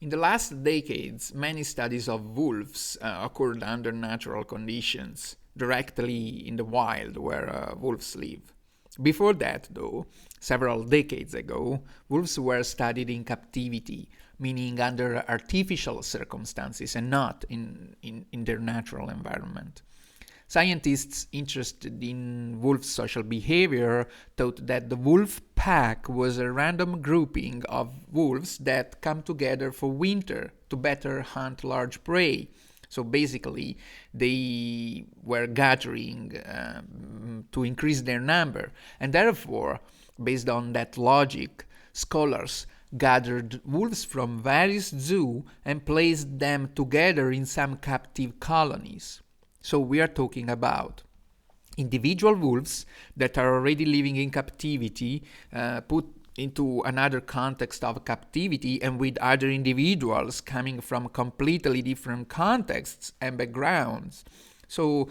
In the last decades, many studies of wolves occurred under natural conditions, directly in the wild where wolves live. Before that, though, several decades ago, wolves were studied in captivity, meaning under artificial circumstances and not in their natural environment. Scientists interested in wolf social behavior thought that the wolf pack was a random grouping of wolves that come together for winter to better hunt large prey. So basically, they were gathering to increase their number, and therefore, based on that logic, scholars gathered wolves from various zoos and placed them together in some captive colonies. So we are talking about individual wolves that are already living in captivity, put into another context of captivity and with other individuals coming from completely different contexts and backgrounds. So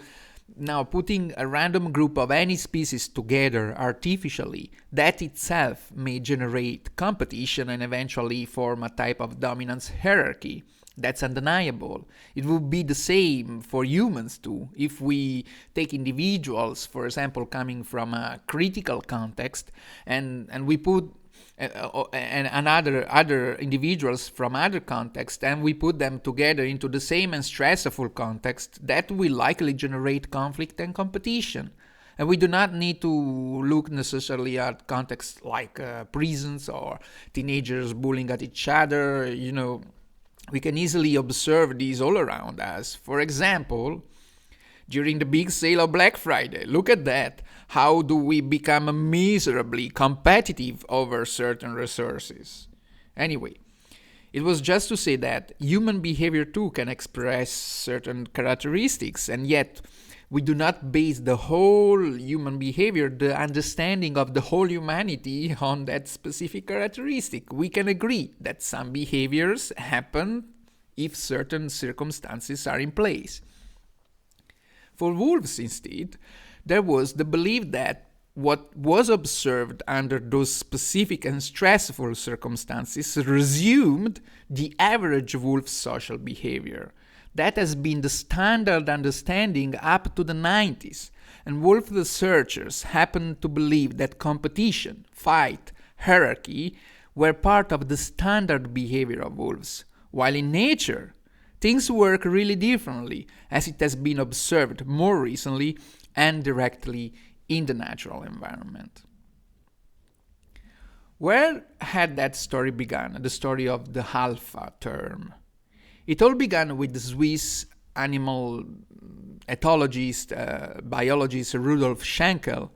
now putting a random group of any species together artificially, that itself may generate competition and eventually form a type of dominance hierarchy. That's undeniable. It would be the same for humans too. If we take individuals, for example, coming from a critical context, and we put and other individuals from other contexts, and we put them together into the same and stressful context, that will likely generate conflict and competition. And we do not need to look necessarily at contexts like prisons or teenagers bullying at each other. We can easily observe these all around us. For example, during the big sale of Black Friday, look at that. How do we become miserably competitive over certain resources? Anyway, it was just to say that human behavior too can express certain characteristics, and yet we do not base the whole human behavior, the understanding of the whole humanity, on that specific characteristic. We can agree that some behaviors happen if certain circumstances are in place. For wolves, instead, there was the belief that what was observed under those specific and stressful circumstances resumed the average wolf's social behavior. That has been the standard understanding up to the 90s, and wolf researchers happen to believe that competition, fight, hierarchy were part of the standard behavior of wolves, while in nature, things work really differently, as it has been observed more recently and directly in the natural environment. Where had that story begun, the story of the alpha term? It all began with the Swiss animal ethologist, biologist Rudolf Schenkel,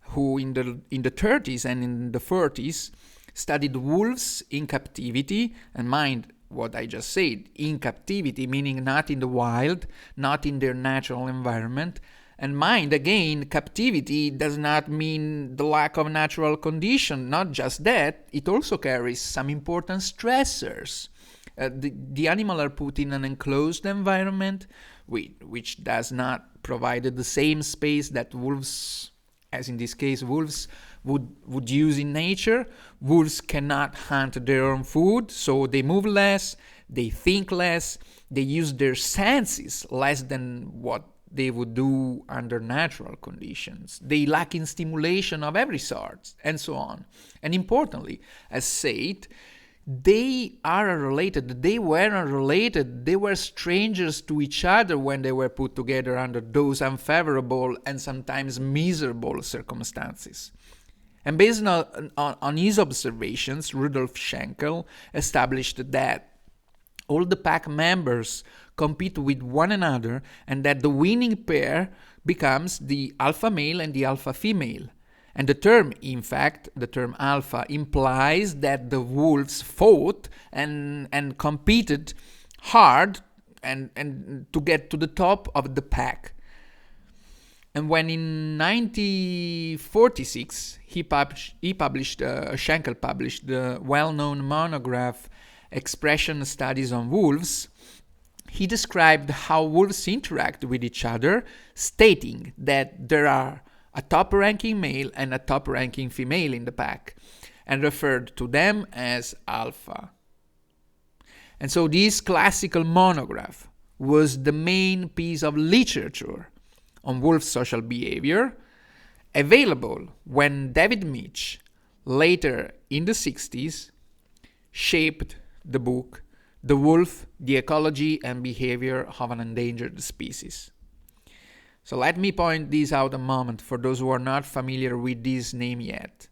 who in the 30s and in the 40s studied wolves in captivity, and mind what I just said, in captivity, meaning not in the wild, not in their natural environment. And mind, again, captivity does not mean the lack of natural condition. Not just that, it also carries some important stressors. The animal are put in an enclosed environment, which does not provide the same space that wolves, as in this case, wolves would use in nature. Wolves cannot hunt their own food, so they move less, they think less, they use their senses less than what they would do under natural conditions. They lack in stimulation of every sort, and so on. And importantly, as said, they are unrelated. They were unrelated. They were strangers to each other when they were put together under those unfavorable and sometimes miserable circumstances. And based on his observations, Rudolf Schenkel established that all the pack members compete with one another and that the winning pair becomes the alpha male and the alpha female. And the term, in fact, the term alpha, implies that the wolves fought and competed hard and to get to the top of the pack. And when in 1946 Schenkel published the well-known monograph Expression Studies on Wolves, he described how wolves interact with each other, stating that there are a top-ranking male and a top-ranking female in the pack, and referred to them as alpha. And so this classical monograph was the main piece of literature on wolf social behavior, available when David Mitch, later in the 60s, shaped the book The Wolf, the Ecology and Behavior of an Endangered Species. So let me point this out a moment for those who are not familiar with this name yet.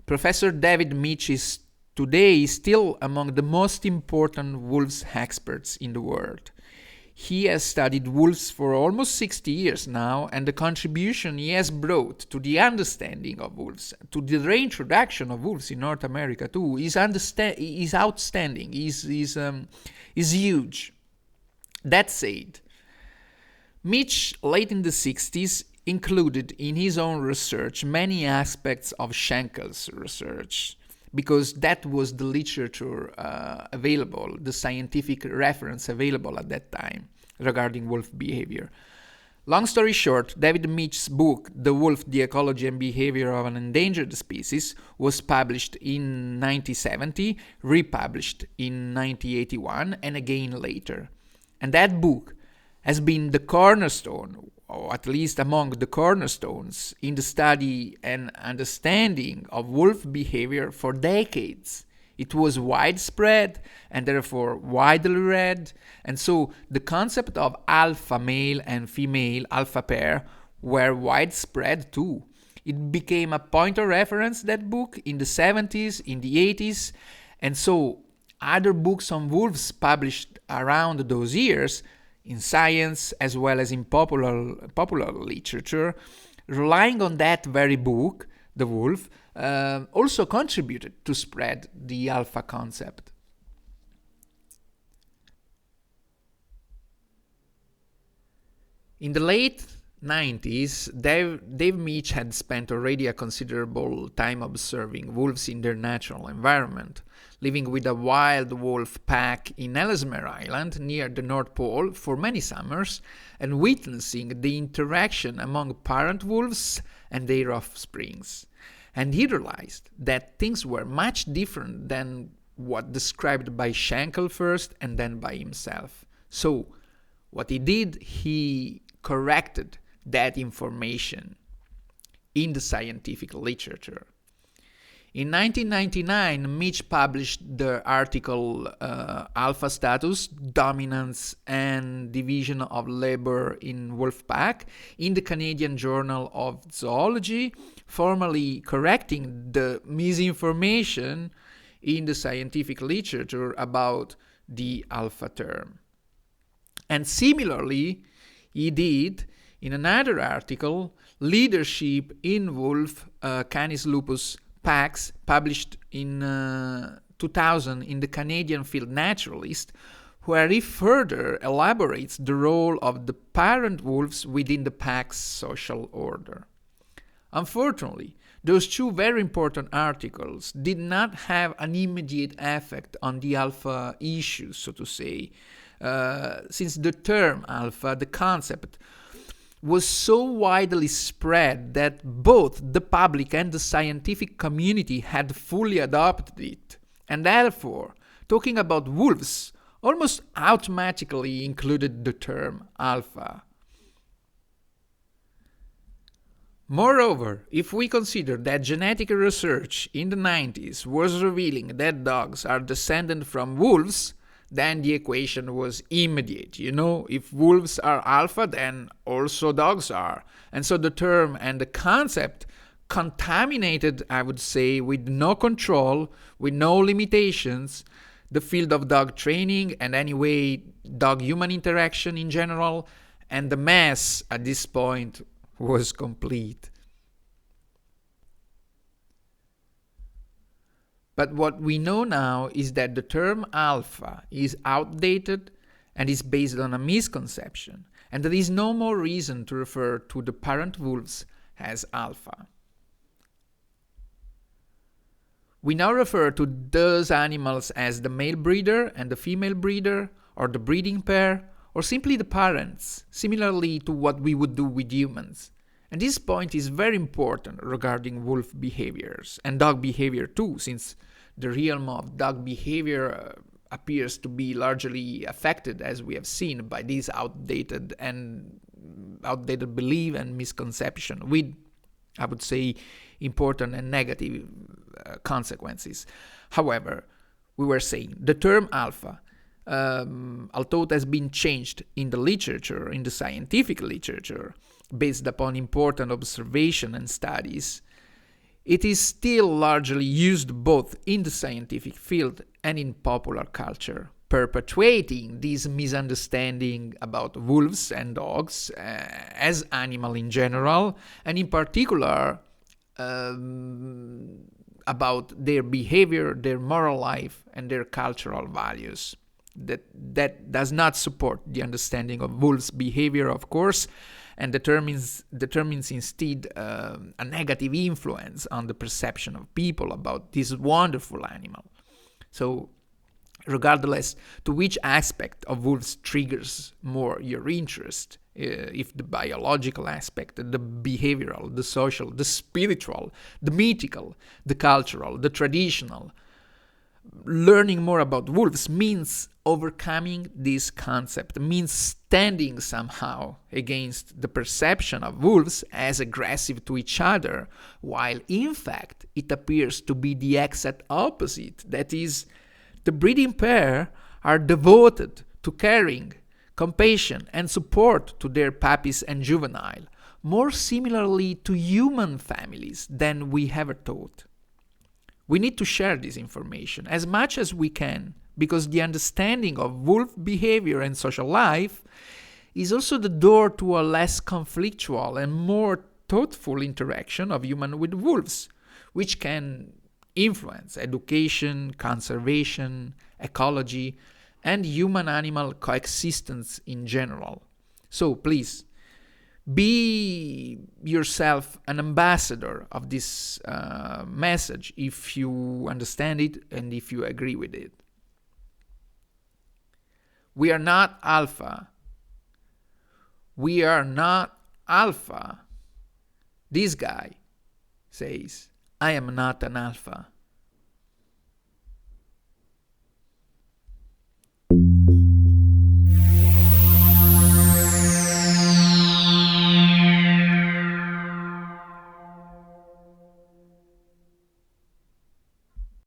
Professor David Mitch is today still among the most important wolves experts in the world. He has studied wolves for almost 60 years now, and the contribution he has brought to the understanding of wolves, to the reintroduction of wolves in North America too, is outstanding, is huge. That said, Mitch, late in the 60s, included in his own research many aspects of Schenkel's research, because that was the literature available, the scientific reference available at that time regarding wolf behavior. Long story short, David Mitch's book, The Wolf, the Ecology and Behavior of an Endangered Species, was published in 1970, republished in 1981, and again later. And that book has been the cornerstone, or at least among the cornerstones, in the study and understanding of wolf behavior for decades. It was widespread and therefore widely read, and so the concept of alpha male and female alpha pair were widespread too. It became a point of reference, that book, in the 70s, in the 80s, and so other books on wolves published around those years in science as well as in popular literature, relying on that very book, The Wolf, also contributed to spread the alpha concept. In the late 90s, Dave Mitch had spent already a considerable time observing wolves in their natural environment, living with a wild wolf pack in Ellesmere Island near the North Pole for many summers, and witnessing the interaction among parent wolves and their offsprings. And he realized that things were much different than what described by Schenkel first and then by himself. So, what he did, he corrected that information in the scientific literature. In 1999, Mitch published the article Alpha Status, Dominance and Division of Labor in Wolf Pack in the Canadian Journal of Zoology, formally correcting the misinformation in the scientific literature about the alpha term. And similarly, he did in another article, Leadership in Wolf Canis Lupus Packs, published in 2000 in the Canadian Field Naturalist, where he further elaborates the role of the parent wolves within the pack's social order. Unfortunately, those two very important articles did not have an immediate effect on the alpha issues, so to say, since the term alpha, the concept, was so widely spread that both the public and the scientific community had fully adopted it, and therefore, talking about wolves almost automatically included the term alpha. Moreover, if we consider that genetic research in the 90s was revealing that dogs are descended from wolves, then the equation was immediate. If wolves are alpha, then also dogs are. And so the term and the concept contaminated, I would say, with no control, with no limitations, the field of dog training and anyway dog-human interaction in general, and the mess at this point was complete. But what we know now is that the term alpha is outdated and is based on a misconception, and there is no more reason to refer to the parent wolves as alpha. We now refer to those animals as the male breeder and the female breeder, or the breeding pair, or simply the parents, similarly to what we would do with humans. And this point is very important regarding wolf behaviors and dog behavior too, since the realm of dog behavior appears to be largely affected, as we have seen, by these outdated belief and misconception, with, I would say, important and negative consequences. However, we were saying the term alpha, although it has been changed in the literature, in the scientific literature, based upon important observation and studies, it is still largely used both in the scientific field and in popular culture, perpetuating this misunderstanding about wolves and dogs as animals in general, and in particular about their behavior, their moral life, and their cultural values. That does not support the understanding of wolves' behavior, of course, and determines instead a negative influence on the perception of people about this wonderful animal. So, regardless to which aspect of wolves triggers more your interest, if the biological aspect, the behavioral, the social, the spiritual, the mythical, the cultural, the traditional, learning more about wolves means overcoming this concept, means standing somehow against the perception of wolves as aggressive to each other, while in fact it appears to be the exact opposite. That is, the breeding pair are devoted to caring, compassion, and support to their puppies and juvenile, more similarly to human families than we ever thought. We need to share this information as much as we can, because the understanding of wolf behavior and social life is also the door to a less conflictual and more thoughtful interaction of humans with wolves, which can influence education, conservation, ecology, and human-animal coexistence in general. So please, be yourself an ambassador of this message if you understand it and if you agree with it. We are not alpha. We are not alpha. This guy says, I am not an alpha.